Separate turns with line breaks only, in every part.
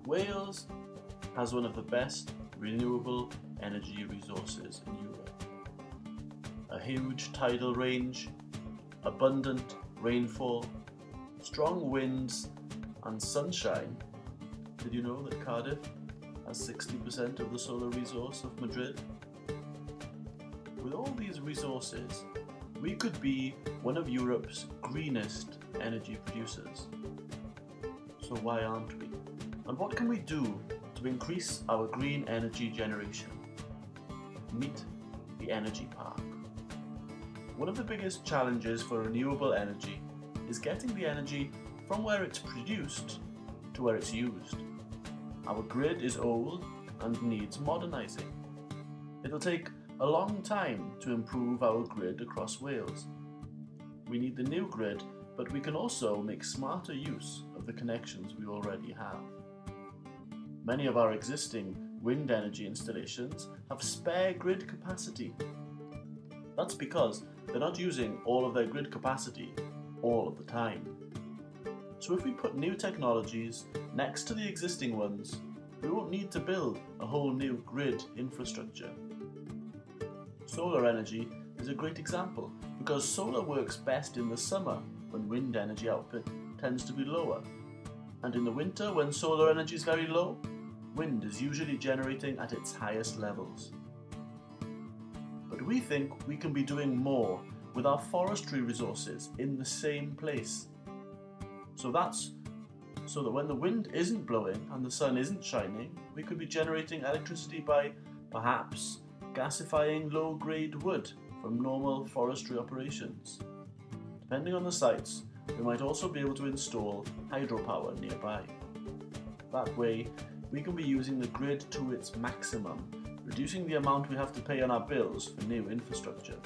Wales has one of the best renewable energy resources in Europe. A huge tidal range, abundant rainfall, strong winds and sunshine. Did you know that Cardiff has 60% of the solar resource of Madrid? With all these resources, we could be one of Europe's greenest energy producers. So why aren't we? And what can we do to increase our green energy generation? Meet the energy park. One of the biggest challenges for renewable energy is getting the energy from where it's produced to where it's used. Our grid is old and needs modernising. It'll take a long time to improve our grid across Wales. We need the new grid, but we can also make smarter use of the connections we already have. Many of our existing wind energy installations have spare grid capacity. That's because they're not using all of their grid capacity all of the time. So if we put new technologies next to the existing ones, we won't need to build a whole new grid infrastructure. Solar energy is a great example because solar works best in the summer when wind energy output tends to be lower. And in the winter, when solar energy is very low, wind is usually generating at its highest levels. But we think we can be doing more with our forestry resources in the same place. So that when the wind isn't blowing and the sun isn't shining, we could be generating electricity by perhaps gasifying low-grade wood from normal forestry operations. Depending on the sites, we might also be able to install hydropower nearby. That way, we can be using the grid to its maximum, reducing the amount we have to pay on our bills for new infrastructure.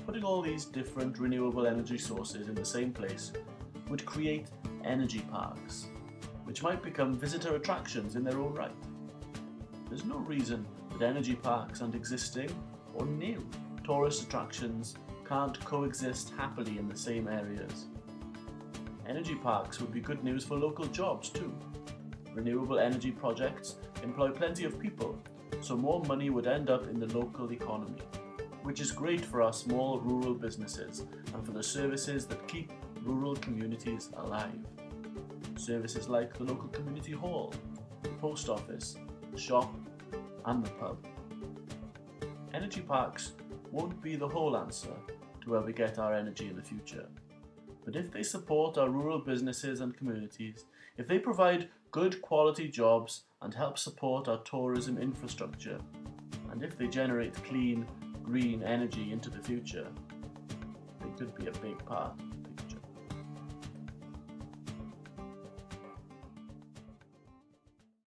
Putting all these different renewable energy sources in the same place would create energy parks, which might become visitor attractions in their own right. There's no reason that energy parks and existing or new tourist attractions can't coexist happily in the same areas. Energy parks would be good news for local jobs too. Renewable energy projects employ plenty of people, so more money would end up in the local economy, which is great for our small rural businesses and for the services that keep rural communities alive. Services like the local community hall, the post office, the shop and the pub. Energy parks won't be the whole answer to where we get our energy in the future. But if they support our rural businesses and communities, if they provide good quality jobs and help support our tourism infrastructure, and if they generate clean, green energy into the future, they could be a big part